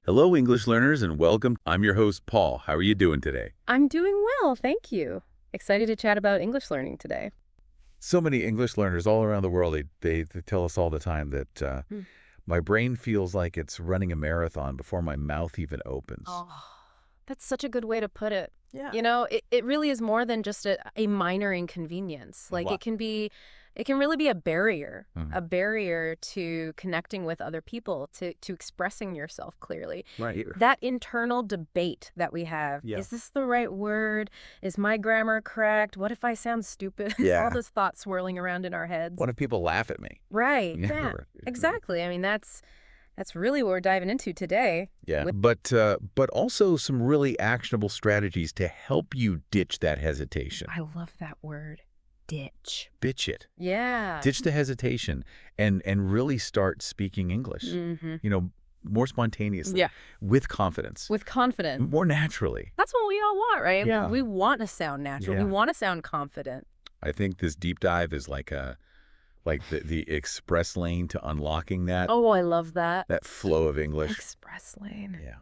Hello, English learners, and welcome. I'm your host, Paul. How are you doing today? I'm doing well, thank you. Excited to chat about English learning today. So many English learners all around the world, they tell us all the time that my brain feels like it's running a marathon before my mouth even opens. Oh, that's such a good way to put it. Yeah. You know, it really is more than just a minor inconvenience. Like Wow. it can really be a barrier to connecting with other people, to expressing yourself clearly. Right. That internal debate that we have, is this the right word? Is my grammar correct? What if I sound stupid? Yeah. All those thoughts swirling around in our heads. What if people laugh at me? Right, Yeah. yeah, exactly. I mean, that's really what we're diving into today. Yeah. But also some really actionable strategies to help you ditch that hesitation. I love that word, ditch. Ditch it. Yeah. Ditch the hesitation and really start speaking English. Mm-hmm. More spontaneously. Yeah. With confidence. With confidence. More naturally. That's what we all want, right? Yeah. We want to sound natural. Yeah. We want to sound confident. I think this deep dive is like the express lane to unlocking that Oh, I love that. that flow of English. Express lane. Yeah.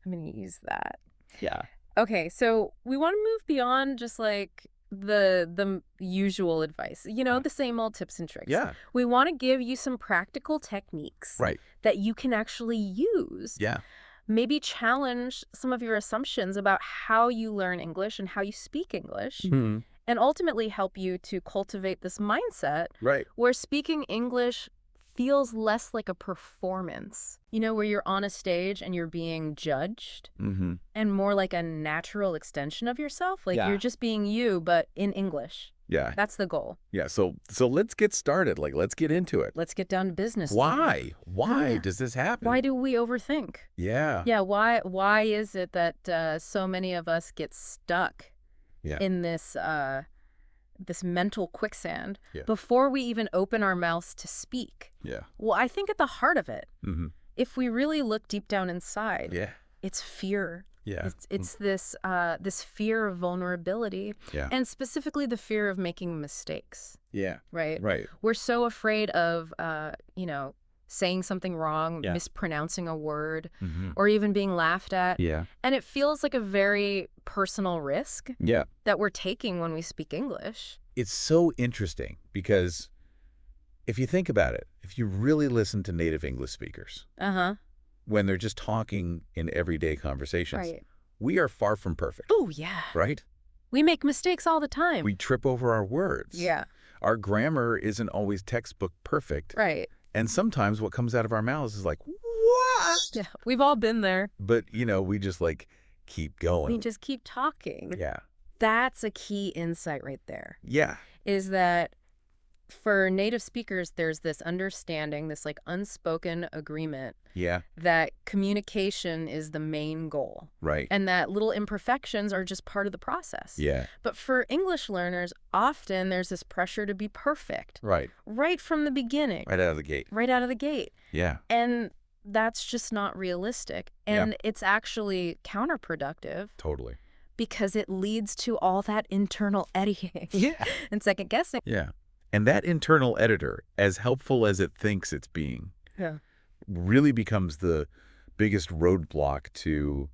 I'm going to use that. Yeah. Okay, so we want to move beyond just like the usual advice, the same old tips and tricks. Yeah. We want to give you some practical techniques Right. that you can actually use. Yeah. Maybe challenge some of your assumptions about how you learn English and how you speak English, Mm-hmm. and ultimately help you to cultivate this mindset Right. where speaking English feels less like a performance, where you're on a stage and you're being judged, Mm-hmm. and more like a natural extension of yourself. Like Yeah. you're just being you, but in English. Yeah. That's the goal. Yeah. So let's get started. Let's get into it. Let's get down to business. Why? Why Yeah. does this happen? Why do we overthink? Yeah. Yeah, why is it that so many of us get stuck Yeah. in this mental quicksand Yeah. before we even open our mouths to speak? Yeah. Well, I think at the heart of it, Mm-hmm. if we really look deep down inside, Yeah. it's fear. Yeah. It's this fear of vulnerability, Yeah. and specifically the fear of making mistakes, Yeah. right? Right. We're so afraid of, saying something wrong, Yeah. mispronouncing a word, Mm-hmm. or even being laughed at. Yeah. And it feels like a very personal risk Yeah. that we're taking when we speak English. It's so interesting because if you think about it, if you really listen to native English speakers, Uh-huh. when they're just talking in everyday conversations, Right. we are far from perfect, Oh, yeah. right? We make mistakes all the time. We trip over our words. Yeah. Our grammar isn't always textbook perfect. Right. And sometimes what comes out of our mouths is like, what? Yeah. We've all been there. But, we just keep going. We just keep talking. Yeah. That's a key insight right there, Yeah. is that for native speakers, there's this understanding, this unspoken agreement Yeah. that communication is the main goal, Right. and that little imperfections are just part of the process. Yeah. But for English learners, often there's this pressure to be perfect Right. right from the beginning, Right out of the gate. right out of the gate. Yeah. And that's just not realistic. And it's actually counterproductive Totally. because it leads to all that internal editing Yeah. and second guessing. Yeah. And that internal editor, as helpful as it thinks it's being, Yeah. really becomes the biggest roadblock to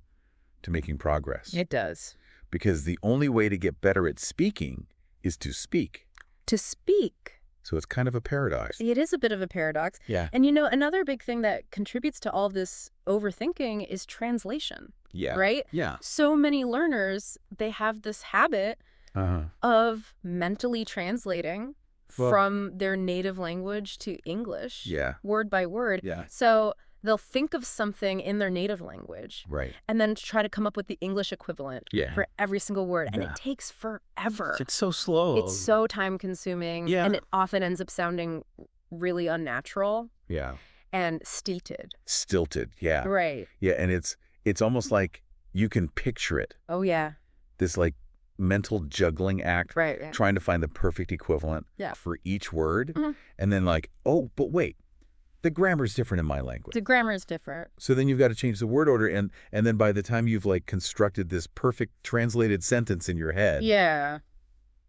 making progress. It does. Because the only way to get better at speaking is to speak. To speak. So it's kind of a paradox. It is a bit of a paradox. Yeah. And another big thing that contributes to all this overthinking is translation, Yeah. right? Yeah. So many learners, they have this habit Uh-huh. of mentally translating Well- from their native language to English, Yeah. word by word. Yeah. So they'll think of something in their native language Right. and then try to come up with the English equivalent Yeah. for every single word. And Yeah. it takes forever. It's so slow. It's so time consuming. Yeah. And it often ends up sounding really unnatural Yeah. and stilted. Stilted. Yeah. Right. Yeah. And it's almost like you can picture it. Oh, yeah. This mental juggling act. Right. Yeah. Trying to find the perfect equivalent Yeah. for each word. Mhm. And then oh, but wait, the grammar's different in my language. The grammar is different. So then you've got to change the word order. And then by the time you've constructed this perfect translated sentence in your head, Yeah.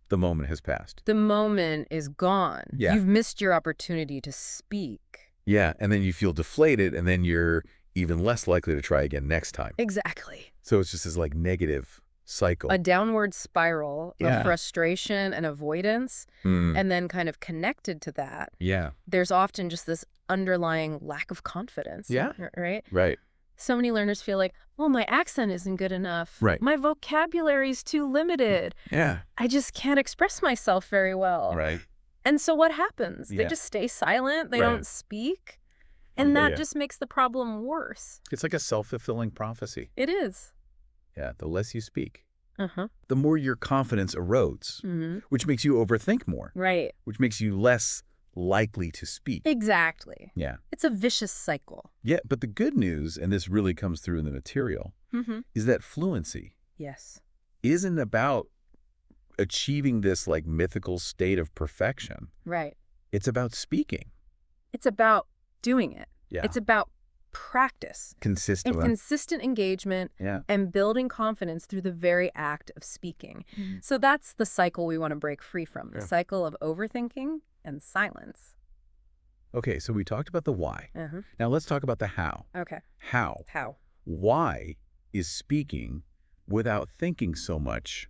the moment has passed. The moment is gone. Yeah. You've missed your opportunity to speak. Yeah. And then you feel deflated and then you're even less likely to try again next time. Exactly. So it's just this like negative cycle. A downward spiral Yeah. of frustration and avoidance. And then kind of connected to that, Yeah. there's often just this underlying lack of confidence. Yeah. Right? Right. So many learners feel like, oh, my accent isn't good enough. Right. My vocabulary's too limited. Yeah. I just can't express myself very well. Right. And so what happens? They Yeah. just stay silent. They Right. don't speak. And that Yeah. just makes the problem worse. It's like a self-fulfilling prophecy. It is. Yeah. The less you speak, Uh-huh. the more your confidence erodes, which makes you overthink more, Right. which makes you less likely to speak. Exactly. Yeah. It's a vicious cycle. Yeah. But the good news, and this really comes through in the material, is that fluency Yes. isn't about achieving this like mythical state of perfection. Right. It's about speaking. It's about doing it. Yeah. It's about practice and Consistent. consistent engagement Yeah. and building confidence through the very act of speaking. So that's the cycle we want to break free from, the cycle of overthinking and silence. Okay, so we talked about the why. Uh-huh. Now let's talk about the how. Okay. How? How? Why is speaking without thinking so much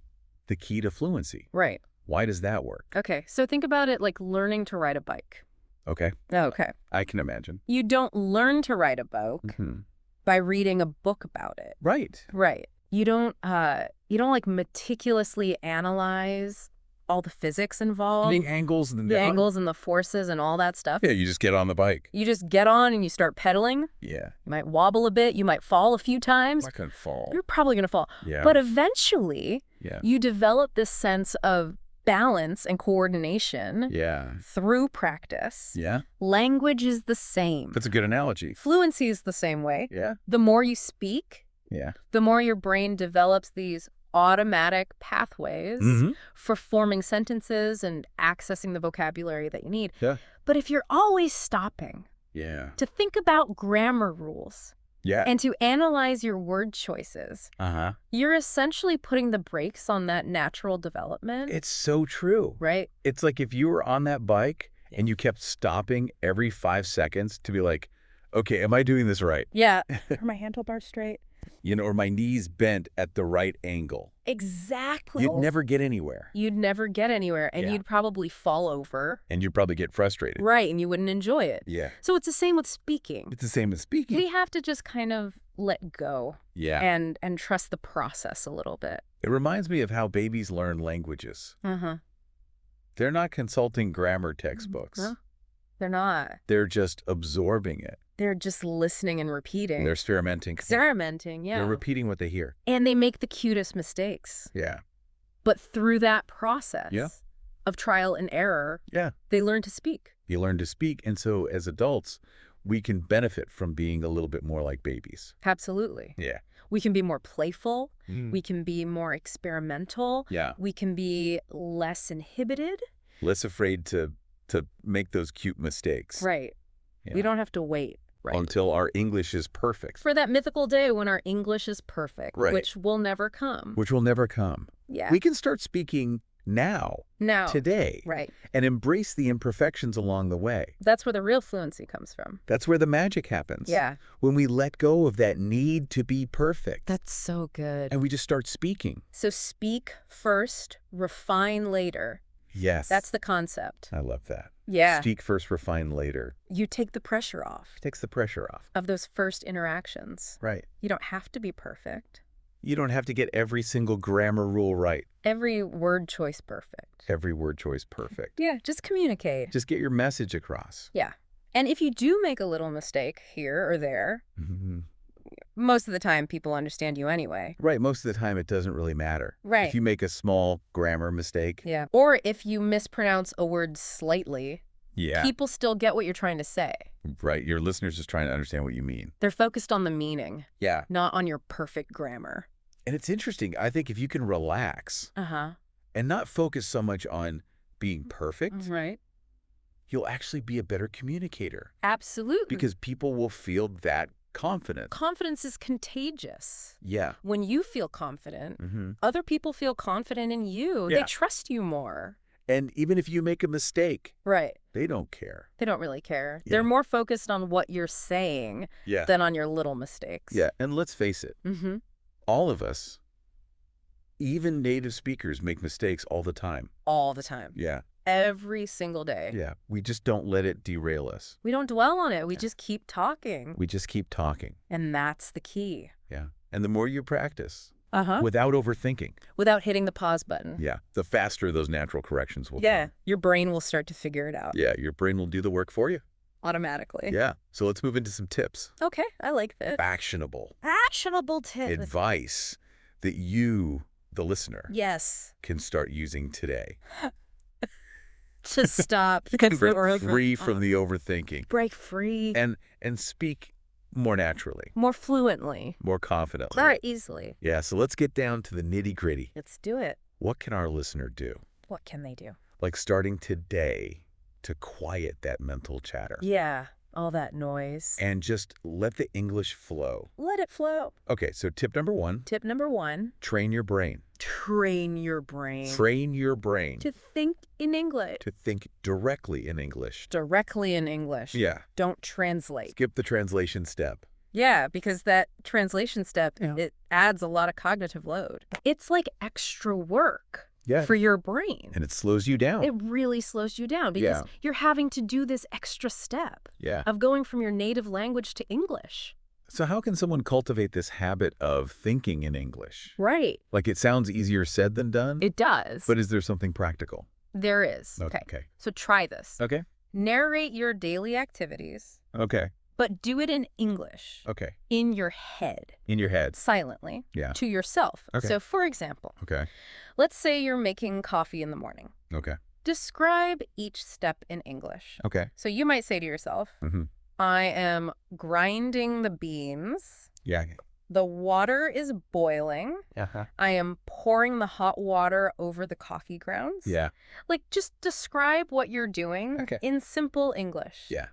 the key to fluency? Right. Why does that work? Okay. So think about it like learning to ride a bike. Okay, Okay. I can imagine. You don't learn to ride a bike by reading a book about it. Right. Right. You don't like meticulously analyze all the physics involved. The angles and The angles and the forces and all that stuff. Yeah, you just get on the bike. You just get on and you start pedaling. Yeah. You might wobble a bit. You might fall a few times. I couldn't fall. You're probably going to fall. Yeah. But eventually, Yeah. you develop this sense of balance and coordination Yeah. through practice. Yeah. Language is the same. That's a good analogy. Fluency is the same way. Yeah. The more you speak, Yeah. the more your brain develops these automatic pathways for forming sentences and accessing the vocabulary that you need. Yeah. But if you're always stopping Yeah. to think about grammar rules Yeah. and to analyze your word choices, Uh-huh. you're essentially putting the brakes on that natural development. It's so true. Right? It's like if you were on that bike and you kept stopping every 5 seconds to be like, okay, am I doing this right? Yeah. Are my handlebars straight? You know, or my knees bent at the right angle. Exactly. You'd never get anywhere. You'd never get anywhere, and Yeah. you'd probably fall over. And you'd probably get frustrated. Right, and you wouldn't enjoy it. Yeah. So it's the same with speaking. It's the same as speaking. We have to just kind of let go Yeah. and trust the process a little bit. It reminds me of how babies learn languages. Uh-huh. They're not consulting grammar textbooks. No, they're not. They're just absorbing it. They're just listening and repeating. They're experimenting. Experimenting, yeah. They're repeating what they hear. And they make the cutest mistakes. Yeah. But through that process Yeah. of trial and error, Yeah. they learn to speak. You learn to speak. And so as adults, we can benefit from being a little bit more like babies. Absolutely. Yeah. We can be more playful. We can be more experimental. Yeah. We can be less inhibited. Less afraid to make those cute mistakes. Right. Yeah. We don't have to wait. Right. Until our English is perfect. For that mythical day when our English is perfect, Right. which will never come. Which will never come. Yeah. We can start speaking now, today, Right. and embrace the imperfections along the way. That's where the real fluency comes from. That's where the magic happens. Yeah. When we let go of that need to be perfect. That's so good. And we just start speaking. So speak first, refine later. Yes. That's the concept. I love that. Yeah. Speak first, refine later. You take the pressure off Takes the pressure off. of those first interactions. Right. You don't have to be perfect. You don't have to get every single grammar rule right. Every word choice perfect. Every word choice perfect. Yeah, just communicate. Just get your message across. Yeah. And if you do make a little mistake here or there, most of the time people understand you anyway. Right. Most of the time, it doesn't really matter. Right. If you make a small grammar mistake. Yeah. Or if you mispronounce a word slightly, Yeah. people still get what you're trying to say. Right. Your listeners just trying to understand what you mean. They're focused on the meaning, Yeah. not on your perfect grammar. And it's interesting. I think if you can relax Uh-huh. and not focus so much on being perfect, Right. you'll actually be a better communicator Absolutely. because people will feel that confidence. Confidence is contagious. Yeah. When you feel confident, Mm-hmm. other people feel confident in you. Yeah. They trust you more. And even if you make a mistake, Right. they don't care. They don't really care. Yeah. They're more focused on what you're saying Yeah. than on your little mistakes. Yeah. And let's face it, Mm-hmm. all of us, even native speakers, make mistakes all the time. All the time. Yeah. Every single day. Yeah. We just don't let it derail us. We don't dwell on it. We just keep talking. We just keep talking. And that's the key. Yeah. And the more you practice Uh-huh. without overthinking. Without hitting the pause button. Yeah. The faster those natural corrections will Yeah. come. Your brain will start to figure it out. Yeah. Your brain will do the work for you. Automatically. Yeah. So let's move into some tips. Okay. I like this. Actionable Actionable tips. advice that you, the listener, Yes. can start using today. To stop. Break free from the overthinking. Break free. And speak more naturally, More fluently. more confidently. More easily. Yeah, so let's get down to the nitty-gritty. Let's do it. What can our listener do? What can they do? Like starting today to quiet that mental chatter Yeah. All that noise. and just let the English flow. Let it flow. Okay, so tip number 1, Tip number 1. train your brain. Train your brain. Train your brain To think in English. to think directly in English. Directly in English. Yeah, Don't translate. skip the translation step. Yeah, because that translation step, Yeah. it adds a lot of cognitive load. It's like extra work Yeah, for your brain. and it slows you down. It really slows you down because Yeah. you're having to do this extra step Yeah. of going from your native language to English. So how can someone cultivate this habit of thinking in English? Right. Like it sounds easier said than done, It does. but is there something practical? There is. Okay. So try this. Okay. Narrate your daily activities, Okay. but do it in English, Okay. in your head, In your head. silently, Yeah. to yourself. Okay. So for example, Okay. let's say you're making coffee in the morning. Okay. Describe each step in English. Okay. So you might say to yourself, Mm-hmm. I am grinding the beans. Yeah. The water is boiling. Uh-huh. I am pouring the hot water over the coffee grounds. Yeah. Like, just describe what you're doing Okay. in simple English. Yeah.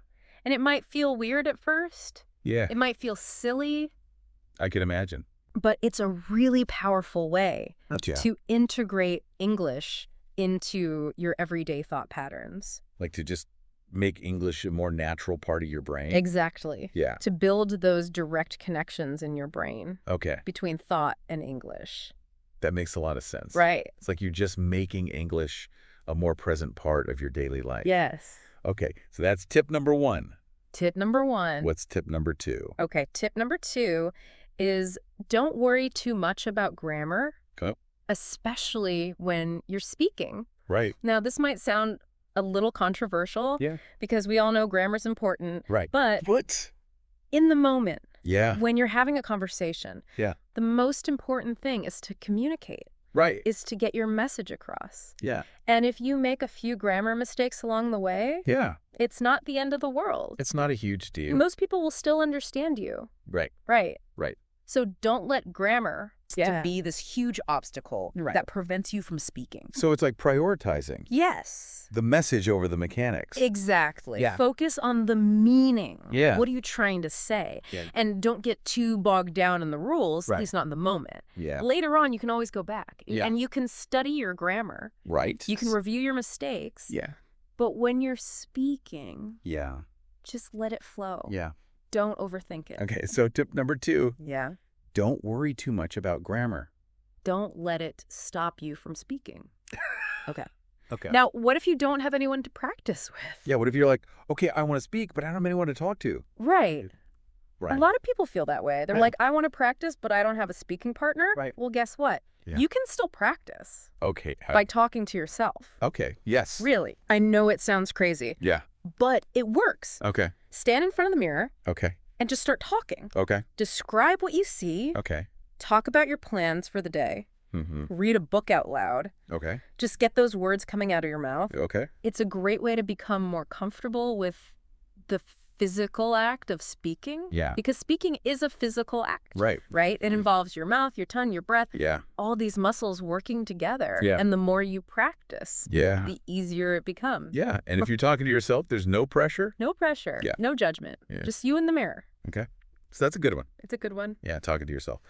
And it might feel weird at first. Yeah. It might feel silly, I can imagine. but it's a really powerful way Yeah. to integrate English into your everyday thought patterns. Like to just make English a more natural part of your brain. Exactly. Yeah. To build those direct connections in your brain Okay. between thought and English. That makes a lot of sense. Right. It's like you're just making English a more present part of your daily life. Yes. Okay. So that's tip number 1. Tip number 1. What's tip number 2? Okay, tip number 2 is don't worry too much about grammar, Okay. especially when you're speaking. Right. Now, this might sound a little controversial Yeah. because we all know grammar's important, Right. but What? in the moment, Yeah. when you're having a conversation, Yeah. the most important thing is to communicate, Right. is to get your message across. Yeah. And if you make a few grammar mistakes along the way, Yeah. it's not the end of the world. It's not a huge deal. Most people will still understand you. Right. Right. Right. So don't let grammar to be this huge obstacle Right. that prevents you from speaking. So it's like prioritizing Yes. the message over the mechanics. Exactly. Yeah. Focus on the meaning. Yeah. What are you trying to say? Yeah. And don't get too bogged down in the rules, Right. at least not in the moment. Yeah. Later on, you can always go back. Yeah. And you can study your grammar. Right. You can review your mistakes. Yeah. But when you're speaking, Yeah. just let it flow. Yeah. Don't overthink it. Okay. So tip number 2, Yeah. don't worry too much about grammar. Don't let it stop you from speaking. Okay. Okay. Now, what if you don't have anyone to practice with? Yeah. What if you're like, okay, I want to speak, but I don't have anyone to talk to? Right. Right. A lot of people feel that way. They're Right. like, I want to practice, but I don't have a speaking partner. Right. Well, guess what? Yeah. You can still practice Okay. by talking to yourself. Okay. Yes. Really. I know it sounds crazy, Yeah. but it works. Okay. Stand in front of the mirror Okay. and just start talking. Okay. Describe what you see. Okay. Talk about your plans for the day. Mm-hmm. Read a book out loud. Okay. Just get those words coming out of your mouth. Okay. It's a great way to become more comfortable with the physical act of speaking. Yeah. Because speaking is a physical act. Right. Right? It involves your mouth, your tongue, your breath, Yeah. all these muscles working together. Yeah. And the more you practice, Yeah. the easier it becomes. Yeah. And if you're talking to yourself, there's no pressure. No pressure. Yeah. No judgment. Yeah. Just you in the mirror. Okay. So that's a good one. It's a good one. Yeah. Talking to yourself.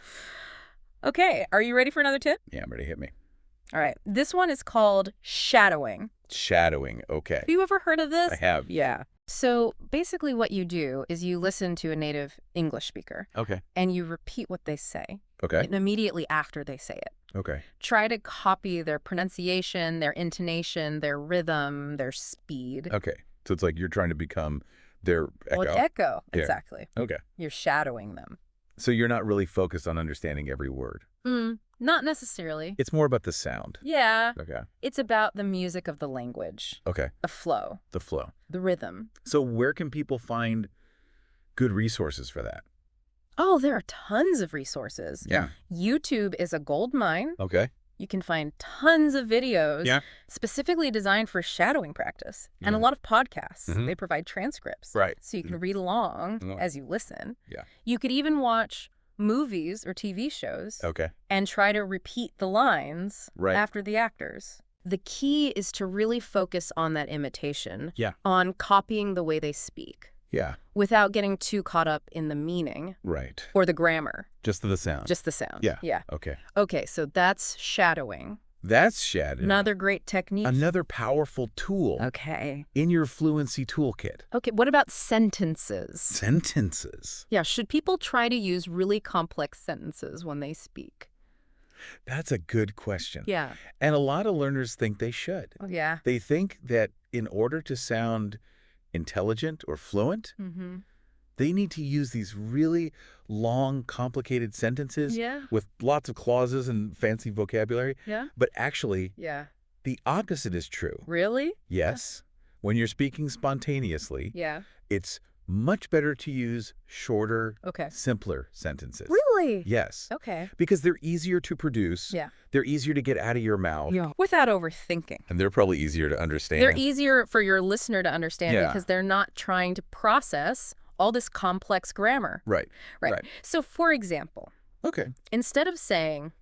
Okay. Are you ready for another tip? Yeah. I'm ready. Hit me. All right. This one is called shadowing. Shadowing. Okay. Have you ever heard of this? I have. Yeah. So basically what you do is you listen to a native English speaker Okay. and you repeat what they say Okay. and immediately after they say it. Okay. Try to copy their pronunciation, their intonation, their rhythm, their speed. Okay. So it's like you're trying to become their echo. Well, echo. Yeah. Exactly. Okay. You're shadowing them. So you're not really focused on understanding every word. Not necessarily. It's more about the sound. Yeah. Okay. It's about the music of the language, Okay. the flow, The flow. the rhythm. So where can people find good resources for that? Oh, there are tons of resources. Yeah. YouTube is a gold mine. Okay. You can find tons of videos Yeah. specifically designed for shadowing practice and a Yeah. lot of podcasts. Mhm. They provide transcripts. Right. So you can read along Oh. as you listen. Yeah. You could even watch movies or TV shows Okay. and try to repeat the lines Right. after the actors. The key is to really focus on that imitation, Yeah. on copying the way they speak, Yeah. without getting too caught up in the meaning Right. or the grammar, Just the sound. just the sound. Yeah. Yeah. Okay. Okay, so that's shadowing. That's shadowing. Another great technique. Another powerful tool Okay. in your fluency toolkit. Okay, what about sentences? Sentences. Yeah, should people try to use really complex sentences when they speak? That's a good question. Yeah. And a lot of learners think they should. Oh, yeah. They think that in order to sound intelligent or fluent, Mm-hmm. they need to use these really long, complicated sentences Yeah. with lots of clauses and fancy vocabulary. Yeah. But actually, Yeah. the opposite is true. Really? Yes, when you're speaking spontaneously, Yeah. it's much better to use shorter, Okay. simpler sentences. Really? Yes, Okay. because they're easier to produce. Yeah. They're easier to get out of your mouth. Yeah. Without overthinking. And they're probably easier to understand. They're easier for your listener to understand Yeah. because they're not trying to process all this complex grammar. Right. Right. So, for example, Okay. instead of saying,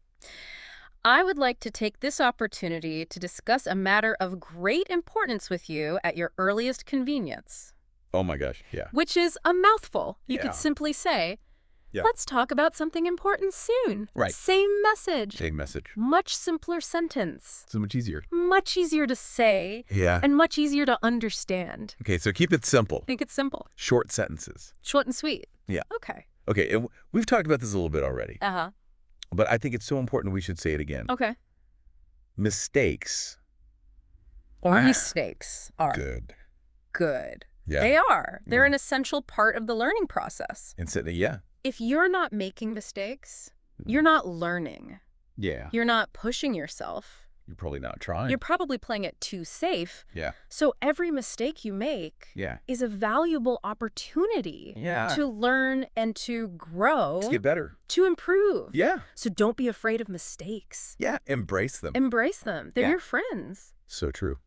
I would like to take this opportunity to discuss a matter of great importance with you at your earliest convenience, Oh my gosh. Yeah. which is a mouthful. You Yeah. could simply say, Yeah. let's talk about something important soon. Right. Same message. Same message. Much simpler sentence. So much easier. Much easier to say Yeah. and much easier to understand. Okay, so keep it simple. I think it's simple. Short sentences. Short and sweet. Yeah. Okay. Okay, and we've talked about this a little bit already, Uh-huh. but I think it's so important we should say it again. Okay. Mistakes. Mistakes are Good. good. Yeah. They are. They're Yeah. an essential part of the learning process. Yeah. If you're not making mistakes, you're not learning. Yeah. You're not pushing yourself. You're probably not trying. You're probably playing it too safe. Yeah. So every mistake you make Yeah. is a valuable opportunity Yeah. to learn and to grow, To get better. to improve. Yeah. So don't be afraid of mistakes. Yeah. Embrace them. Embrace them. They're Yeah. your friends. So true.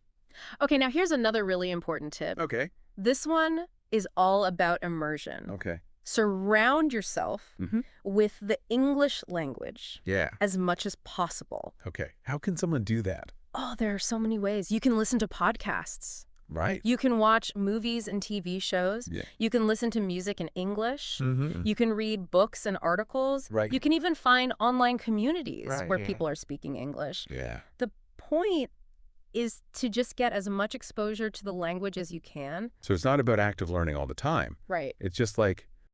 Okay, now here's another really important tip. Okay. This one is all about immersion. Okay. Surround yourself Mhm. with the English language Yeah. as much as possible. Okay. How can someone do that? Oh, there are so many ways. You can listen to podcasts. Right. You can watch movies and TV shows. Yeah. You can listen to music in English. Mm-hmm. You can read books and articles. Right. You can even find online communities Right, where yeah. people are speaking English. Yeah. The point is to just get as much exposure to the language as you can. So it's not about active learning all the time. Right. It's just like